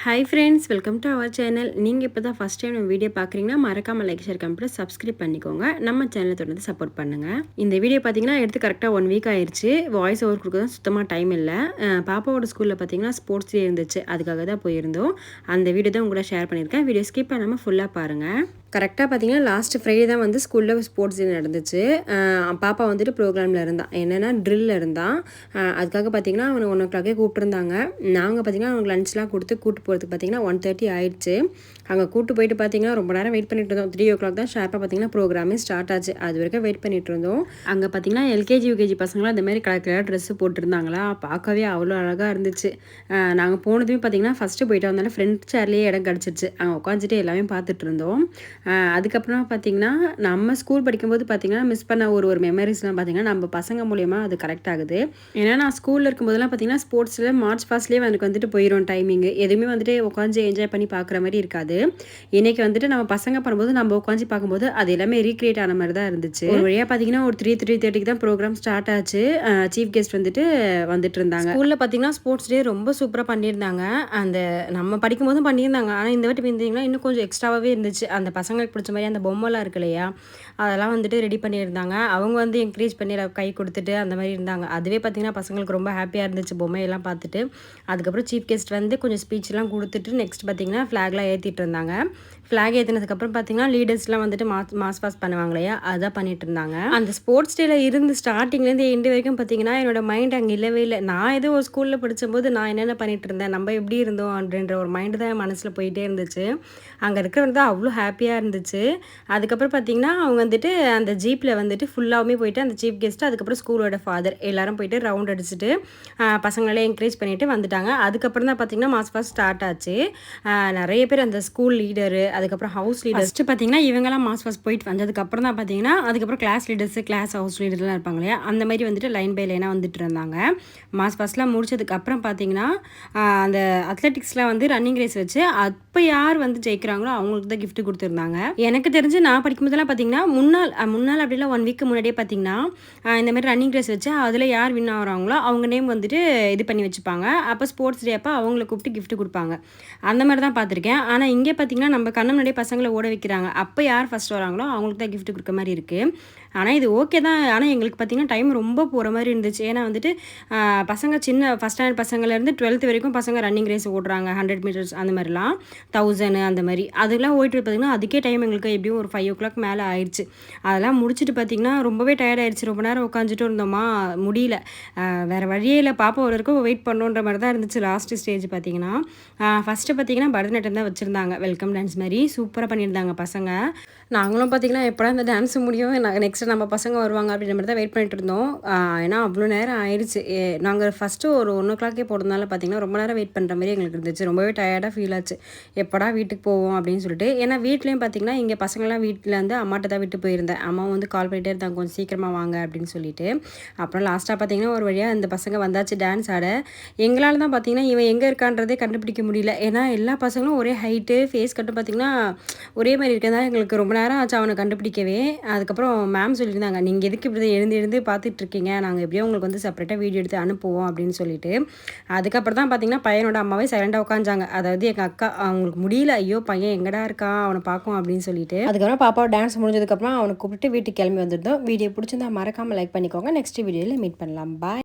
Hi friends, welcome to our channel. நீங்கள் இப்போ தான் ஃபஸ்ட் டைம் நம்ம வீடியோ பார்க்குறீங்கன்னா மறக்காமல் லைக் ஷேர் கமெண்ட் சப்ஸ்கிரைப் பண்ணிக்கோங்க. நம்ம சேனலை தொடர்ந்து சப்போர்ட் பண்ணுங்கள். இந்த வீடியோ பார்த்தீங்கன்னா எடுத்து கரெக்டாக 1 வீக் ஆயிடுச்சு. வாய்ஸ் ஓவர் கொடுக்க தான் சுத்தமாக டைம் இல்லை. பாப்பாவோட ஸ்கூலில் பார்த்தீங்கன்னா ஸ்போர்ட்ஸ் டே இருந்துச்சு, அதுக்காக தான் போயிருந்தோம். அந்த வீடியோ தான் உங்களோட ஷேர் பண்ணியிருக்கேன். வீடியோ ஸ்கிப் பண்ணாமல் ஃபுல்லாக பாருங்கள். கரெக்டாக பார்த்தீங்கன்னா லாஸ்ட் ஃப்ரைடே தான் வந்து ஸ்கூலில் ஸ்போர்ட்ஸ் டே நடந்துச்சு. பாப்பா வந்துட்டு ப்ரோக்ராமில் இருந்தான், என்னென்னா ட்ரில் இருந்தான். அதுக்காக பார்த்தீங்கன்னா அவனை 1 o'clock கூப்பிட்டுருந்தாங்க. நாங்கள் பார்த்தீங்கன்னா அவனுக்கு லஞ்ச்லாம் கூப்பிட்டு போகிறதுக்கு பார்த்தீங்கன்னா 1:30 ஆயிடுச்சு. அங்கே கூப்பிட்டு போயிட்டு பார்த்தீங்கன்னா ரொம்ப நேரம் வெயிட் பண்ணிட்டு இருந்தோம். 3 o'clock தான் ஷார்ப்பாக பார்த்தீங்கன்னா ப்ரோக்ராமே ஸ்டார்ட் ஆச்சு. அது வரைக்கும் வெயிட் பண்ணிட்டு இருந்தோம். அங்கே பார்த்தீங்கன்னா எல்கேஜி யூகேஜி பசங்களாம் இந்த மாதிரி கலர் கலர் ட்ரெஸ்ஸு போட்டிருந்தாங்களா, பார்க்கவே அவ்வளோ அழகாக இருந்துச்சு. நாங்கள் போனதுமே பார்த்தீங்கன்னா ஃபஸ்ட்டு போயிட்டு வந்தாலும் ஃப்ரண்ட் சேர்லேயே இடம் கிடச்சிருச்சு. அங்கே உட்காந்துட்டு எல்லாமே பார்த்துட்டு இருந்தோம். அதுக்கப்புறம் பார்த்தீங்கன்னா நம்ம ஸ்கூல் படிக்கும்போது பார்த்தீங்கன்னா மிஸ் பண்ண ஒரு மெமரிஸ்லாம் பார்த்தீங்கன்னா நம்ம பசங்க மூலயமா அது கரெக்ட் ஆகுது. ஏன்னா நான் ஸ்கூலில் இருக்கும்போதெல்லாம் பார்த்தீங்கன்னா ஸ்போர்ட்ஸில் மார்ச் ஃபர்ஸ்ட்லேயே எனக்கு வந்துட்டு போயிடும் டைமிங்கு. எதுவுமே வந்துட்டு உட்காந்து என்ஜாய் பண்ணி பார்க்குற மாதிரி இருக்காது. இன்றைக்கி வந்துட்டு நம்ம பசங்க பண்ணும்போது நம்ம உட்காந்து பார்க்கும்போது அது எல்லாமே ரீக்ரியேட் ஆன மாதிரி தான் இருந்துச்சு. ஒரு வழியாக பார்த்தீங்கன்னா ஒரு 3:30 தான் ப்ரோக்ராம் ஸ்டார்ட் ஆச்சு. சீஃப் கெஸ்ட் வந்துட்டு இருந்தாங்க. ஸ்கூலில் பார்த்தீங்கன்னா ஸ்போர்ட்ஸ் டே ரொம்ப சூப்பராக பண்ணியிருந்தாங்க. அந்த நம்ம படிக்கும்போதும் பண்ணியிருந்தாங்க. ஆனால் இந்த வாட்டி பார்த்தீங்கன்னா இன்னும் கொஞ்சம் எக்ஸ்ட்ராவாகவே இருந்துச்சு. அந்த பசங்களுக்கு பிடிச்ச மாதிரி அந்த பொம்மைலாம் இருக்கு இல்லையா, அதெல்லாம் வந்துட்டு ரெடி பண்ணியிருந்தாங்க. அவங்க வந்து என்கரேஜ் பண்ணி கை கொடுத்துட்டு அந்த மாதிரி இருந்தாங்க. அதுவே பார்த்தீங்கன்னா பசங்களுக்கு ரொம்ப ஹாப்பியாக இருந்துச்சு பொம்மையெல்லாம் பார்த்துட்டு. அதுக்கப்புறம் சீஃப் கெஸ்ட் வந்து கொஞ்சம் ஸ்பீச்லாம் கொடுத்துட்டு நெக்ஸ்ட் பார்த்தீங்கன்னா ஃப்ளாக்லாம் ஏற்றிட்டு இருந்தாங்க. ஃப்ளாக் ஏற்றினதுக்கப்புறம் பார்த்தீங்கன்னா லீடர்ஸ்லாம் வந்துட்டு மாஸ் பாஸ் பண்ணுவாங்க இல்லையா, அதான் பண்ணிட்டு இருந்தாங்க. அந்த ஸ்போர்ட்ஸ் டேல இருந்து ஸ்டார்டிங்லேருந்து எண்டு வரைக்கும் பார்த்தீங்கன்னா என்னோட மைண்ட் அங்கே இல்லவே இல்லை. நான் ஏதோ ஒரு ஸ்கூலில் படித்தபோது நான் என்னென்ன பண்ணிட்டு இருந்தேன், நம்ம எப்படி இருந்தோம் அப்படின்ற ஒரு மைண்டு தான் என் மனசில் போயிட்டே இருந்துச்சு. அங்கே இருக்கிறவங்க தான் அவ்வளோ ஹாப்பியாக இருந்துச்சு. அதுக்கப்புறம் பார்த்தீங்கன்னா அவங்க வந்துட்டு அந்த ஜீப்பில் வந்துட்டு ஃபுல்லாகவுமே போயிட்டு அந்த சீஃப் கெஸ்ட்டு அதுக்கப்புறம் ஸ்கூலோட ஃபாதர் எல்லாரும் போயிட்டு ரவுண்ட் அடிச்சுட்டு பசங்களே என்கரேஜ் பண்ணிவிட்டு வந்துட்டாங்க. அதுக்கப்புறம் தான் பார்த்தீங்கன்னா மாஸ் பாஸ் ஸ்டார்ட் ஆச்சு. நிறைய பேர் அந்த ஸ்கூல் லீடரு, அதுக்கப்புறம் ஹவுஸ் லீடர் ஃபஸ்ட்டு பார்த்தீங்கன்னா இவங்கெல்லாம் மாஸ் பாஸ் போயிட்டு வந்ததுக்கப்புறம் தான் பார்த்தீங்கன்னா அதுக்கப்புறம் கிளாஸ் லீடர்ஸு, கிளாஸ் ஹவுஸ் லீடர்லாம் இருப்பாங்க இல்லையா, அந்த மாதிரி வந்துட்டு லைன் பை லைனாக வந்துட்டு இருந்தாங்க. மாஸ் பாஸ்லாம் முடிச்சதுக்கப்புறம் பார்த்தீங்கன்னா அந்த அத்லெட்டிக்ஸில் வந்து ரன்னிங் ரேஸ் வச்சு அப்போ யார் வந்து ஜெயிக்கிறாங்களோ அவங்களுக்கு தான் கிஃப்ட் கொடுத்துருந்தாங்க. எனக்கு தெரிஞ்சு நான் படிக்கும்போதெல்லாம் பார்த்தீங்கன்னா முன்னாள் அப்படிலாம் 1 வீக் முன்னாடியே பார்த்தீங்கன்னா இந்த மாதிரி ரன்னிங் ரேஸ் வச்சு அதில் யார் வின் ஆகிறாங்களோ அவங்க நேம் வந்துட்டு இது பண்ணி வச்சுப்பாங்க. அப்போ ஸ்போர்ட்ஸ் டே அப்போ அவங்கள கூப்பிட்டு கிஃப்ட் கொடுப்பாங்க. அந்த மாதிரி தான் பார்த்துருக்கேன். ஆனால் இங்கே பார்த்தீங்கன்னா நம்ம கண்ணு முன்னாடியே பசங்களை ஓட வைக்கிறாங்க. அப்போ யார் ஃபஸ்ட் வராங்களோ அவங்களுக்கு தான் கிஃப்ட் கொடுக்க மாதிரி இருக்குது. ஆனால் இது ஓகே தான். ஆனால் எங்களுக்கு பார்த்திங்கன்னா டைம் ரொம்ப போகிற மாதிரி இருந்துச்சு. ஏன்னா வந்துட்டு பசங்க சின்ன ஃபஸ்ட் ஸ்டாண்டர்ட் பசங்கள்லேருந்து 12th வரைக்கும் பசங்க ரன்னிங் ரேஸ் ஓடுறாங்க. 100 மீட்டர்ஸ் அந்த மாதிரிலாம், 1000 அந்த மாதிரி அதெல்லாம் ஓடிட்டு பார்த்திங்கன்னா அதுக்கே டைம் எங்களுக்கு எப்படியும் ஒரு 5 o'clock மேலே ஆயிடுச்சு. அதெல்லாம் முடிச்சுட்டு பார்த்திங்கன்னா ரொம்பவே டயர்ட் ஆயிடுச்சு. ரொம்ப நேரம் உட்காந்துட்டு இருந்தோமா, முடியல. வேறு வழியே இல்லை, பாப்பா ஒரு வரைக்கும் வெயிட் பண்ணோன்ற மாதிரி தான் இருந்துச்சு. லாஸ்ட்டு ஸ்டேஜ் பார்த்திங்கன்னா ஃபஸ்ட்டு பார்த்திங்கன்னா பரதநாட்டியம் தான் வச்சுருந்தாங்க. வெல்கம் டான்ஸ் மாதிரி சூப்பராக பண்ணியிருந்தாங்க பசங்க. நாங்களும் பார்த்திங்கன்னா எப்படா இந்த டான்ஸ் முடியும், நெக்ஸ்ட்டு நம்ம பசங்க வருவாங்க அப்படின்ற மாதிரி தான் வெயிட் பண்ணிட்டு இருந்தோம். ஏன்னா அவ்வளோ நேரம் ஆயிடுச்சு. நாங்கள் ஃபஸ்ட்டு ஒரு 1 o'clock போடுறதுனால பார்த்திங்கன்னா ரொம்ப நேரம் வெயிட் பண்ணுற மாதிரி எங்களுக்கு இருந்துச்சு. ரொம்பவே டயர்டாக ஃபீல் ஆச்சு. எப்படா வீட்டுக்கு போவோம் அப்படின்னு சொல்லிட்டு. ஏன்னா வீட்லேயும் பார்த்திங்கன்னா இங்கே பசங்களாம் வீட்டில் வந்து அம்மாட்ட தான் விட்டு போயிருந்தேன். அம்மா வந்து கால் பண்ணிகிட்டே இருந்தாங்க, கொஞ்சம் சீக்கிரமாக வாங்க அப்படின்னு சொல்லிட்டு. அப்புறம் லாஸ்ட்டாக பார்த்திங்கன்னா ஒரு வழியாக இந்த பசங்க வந்தாச்சு டான்ஸ் ஆட. எங்களால் தான் பார்த்திங்கன்னா இவன் எங்கே இருக்கான்றதே கண்டுபிடிக்க முடியல. ஏன்னா எல்லா பசங்களும் ஒரே ஹைட்டு, ஃபேஸ் கட்டும் பார்த்திங்கன்னா ஒரே மாதிரி இருக்கிறதா எங்களுக்கு ரொம்ப நேரம் ஆச்சு அவனை கண்டுபிடிக்கவே. அதுக்கப்புறம் மேம் சொல்லியிருந்தாங்க, நீங்கள் எதுக்கு இப்படி எழுந்து பார்த்துட்ருக்கீங்க, நாங்கள் எப்படியோ உங்களுக்கு வந்து செப்பரேட்டாக வீடியோ எடுத்து அனுப்புவோம் அப்படின்னு சொல்லிட்டு. அதுக்கப்புறம் தான் பார்த்தீங்கன்னா பையனோட அம்மாவே சைலண்டாக உட்காந்தாங்க. அதாவது எங்கள் அக்கா அவங்களுக்கு முடியல, ஐயோ பையன் எங்கடா இருக்கான் அவனை பார்க்கும் அப்படின்னு சொல்லிட்டு. அதுக்கப்புறம் பாப்பாவை டான்ஸ் முடிஞ்சதுக்கப்புறம் அவனை கூப்பிட்டு வீட்டுக்கு கிளம்பி வந்துருந்தோம். வீடியோ பிடிச்சிருந்தா மறக்காமல் லைக் பண்ணிக்கோங்க. நெக்ஸ்ட் வீடியோவில் மீட் பண்ணலாம். பாய்.